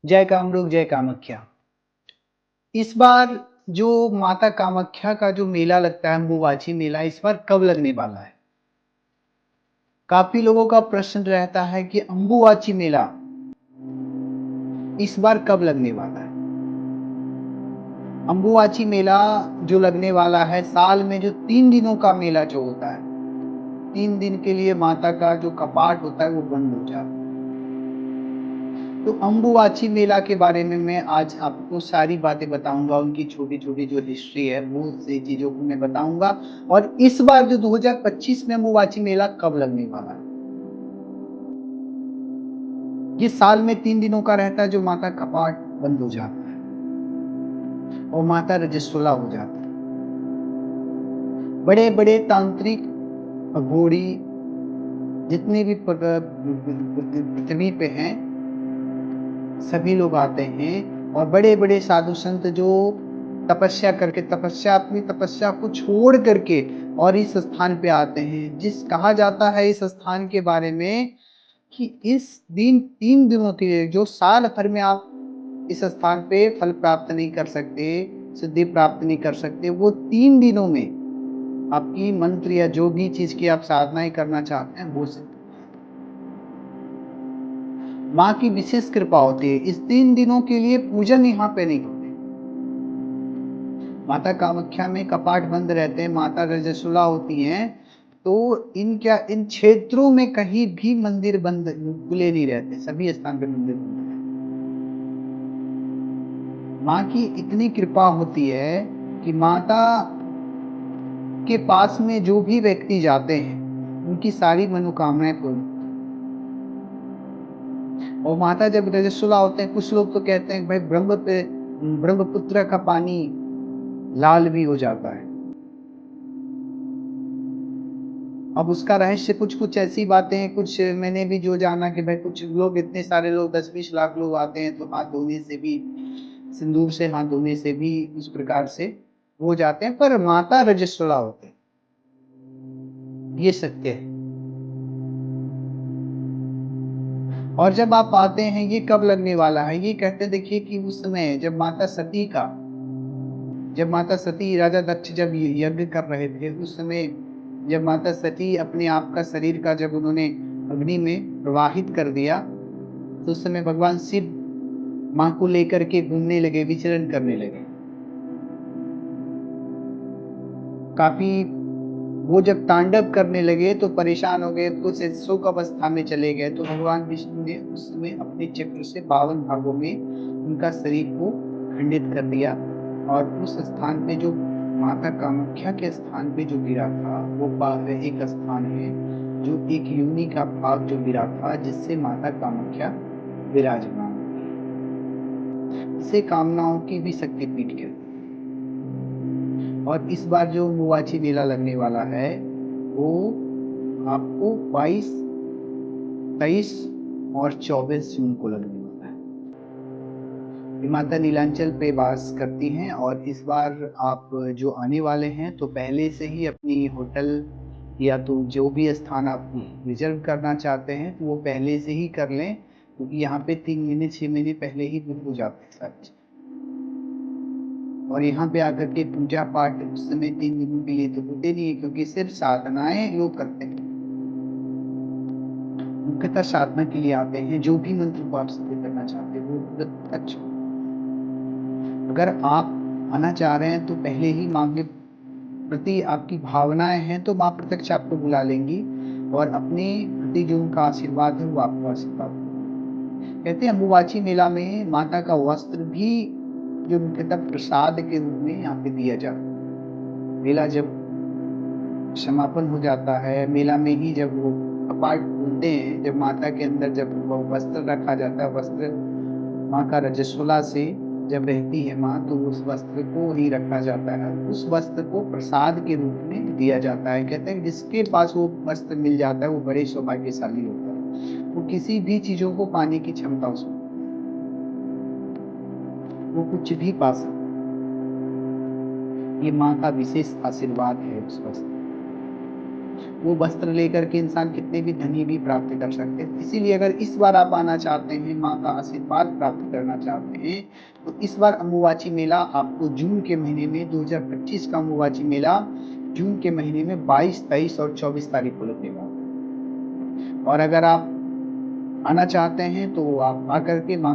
जय कामरूप जय कामाख्या। इस बार जो माता कामाख्या का जो मेला लगता है अम्बुबाची मेला इस बार कब लगने वाला है? काफ़ी लोगों का प्रश्न रहता है कि अम्बुबाची मेला इस बार कब लगने वाला है? अम्बुबाची मेला जो लगने वाला है साल में जो 3 दिनों का मेला जो होता है, 3 दिन के लिए माता का जो कपाट होता है वो बंद हो जाता है। तो अम्बुबाची मेला के बारे में मैं आज आपको सारी बातें बताऊँगा, उनकी छोटी-छोटी जो हिस्ट्री है, वो सी चीज़ों को मैं बताऊँगा और इस बार जो 2025 में अम्बुबाची मेला कब लगने वाला है। ये साल में 3 दिनों का रहता है जो माता कपाट बंद हो जाता है और माता रजस्वला हो जाती है। बड़े-बड़े तांत्रिक, अघोरी जितने भी पृथ्वी पे हैं, सभी लोग आते हैं और बड़े-बड़े साधु संत जो तपस्या करके अपनी तपस्या को छोड़ करके और इस स्थान पे आते हैं। कहा जाता है इस स्थान के बारे में कि इस दिन 3 दिनों के लिए जो साल भर में आप इस स्थान पे फल प्राप्त नहीं कर सकते, सिद्धि प्राप्त नहीं कर सकते, वो 3 दिनों में आपकी मंत्र या जो भी चीज़ की आप साधनाएँ करना चाहते हैं, वो सिद्ध माँ की विशेष कृपा होती है। इस 3 दिनों के लिए पूजन यहाँ पे नहीं होते। माता कामाख्या में कपाट बंद रहते हैं, माता रजस्वला होती हैं, तो इन क्षेत्रों में कहीं भी मंदिर बंद खुले नहीं रहते, सभी स्थान पे मंदिर बंद रहते हैं। माँ की इतनी कृपा होती है कि माता के पास में जो भी व्यक्ति जाते हैं, उनकी सारी मनोकामनाएँ पूर्ण और माता जब रजस्वला होते हैं, कुछ लोग तो कहते हैं भाई ब्रह्मपुत्र का पानी लाल भी हो जाता है। अब उसका रहस्य कुछ-कुछ ऐसी बातें हैं, कुछ मैंने भी जो जाना कि भाई कुछ लोग इतने सारे लोग 10-20 लाख लोग आते हैं तो हाथ धोने से भी सिंदूर से हाथ धोने से भी इस प्रकार से हो जाते हैं, पर माता रजस्वला होते हैं। ये सत्य है। और जब आप आते हैं ये कब लगने वाला है? ये कहते देखिए कि उस समय जब माता सती राजा दक्ष जब यज्ञ कर रहे थे, उस समय जब माता सती अपने आप का शरीर का जब उन्होंने अग्नि में प्रवाहित कर दिया, तो उस समय भगवान शिव माँ को लेकर के घूमने लगे, विचरण करने लगे। काफ़ी वो जब तांडव करने लगे तो परेशान हो गए, कुछ शोक अवस्था में चले गए, तो भगवान विष्णु ने उस समय अपने चक्र से 52 भागों में उनका शरीर को खंडित कर दिया और उस स्थान पे जो माता कामाख्या के स्थान पे जो गिरा था, वो एक स्थान है, जो एक योनि का भाग जो गिरा था, जिससे माता कामाख्या विराजमान हुई। इसे कामनाओं की भी शक्तिपीठ कहते हैं। और इस बार जो मुआची मेला लगने वाला है, वो आपको 22, 23 और 24 जून को लगने वाला है। ये माता नीलांचल पे वास करती हैं और इस बार आप जो आने वाले हैं तो पहले से ही अपनी होटल या तो जो भी स्थान आप रिजर्व करना चाहते हैं तो वो पहले से ही कर लें, क्योंकि यहाँ पे 3 महीने 6 महीने पहले ही बुक हो जाते हैं सारी चीज़। और यहाँ पे आकर के पूजा पाठ उस समय 3 दिनों के लिए तो होते नहीं है, क्योंकि सिर्फ साधनाएँ लोग करते हैं। मुख्यतः साधना के लिए आते हैं, जो भी मंत्र को आप सिद्ध करना चाहते हैं वो प्रत्यक्ष। अगर आप आना चाह रहे हैं तो पहले ही माँ के प्रति आपकी भावनाएँ हैं तो माँ प्रत्यक्ष आपको बुला लेंगी और अपने प्रति जो उनका आशीर्वाद है वो आपको आशीर्वाद देंगी। कहते हैं अम्बुबाची मेला में माता का वस्त्र भी जो मुख्यतः प्रसाद के रूप में यहाँ पे दिया जाता है। मेला जब समापन हो जाता है, मेला में ही जब वो कपाट खुलते हैं, जब माता के अंदर जब वो वस्त्र रखा जाता है, वस्त्र माँ का रजस्वला से जब रहती है माँ, तो उस वस्त्र को ही रखा जाता है। उस वस्त्र को प्रसाद के रूप में दिया जाता है। कहते हैं जिसके पास वो वस्त्र मिल जाता है, वो बड़े सौभाग्यशाली होता है। वो किसी भी चीज़ों को पाने की क्षमता उसमें, वो कुछ भी पा सकता है। ये माँ का विशेष आशीर्वाद है उस वस्त्र। वो वस्त्र लेकर के इंसान कितने भी धनी भी प्राप्त कर सकते हैं। इसीलिए अगर इस बार आप आना चाहते हैं, माँ का आशीर्वाद प्राप्त करना चाहते हैं, तो इस बार अम्बुबाची मेला आपको जून के महीने में 2025 का अम्बुबाची मेला जून के महीने में 22, 23 और 24 तारीख को लगेगा। और अगर आप आना चाहते हैं तो आप आकर के माँ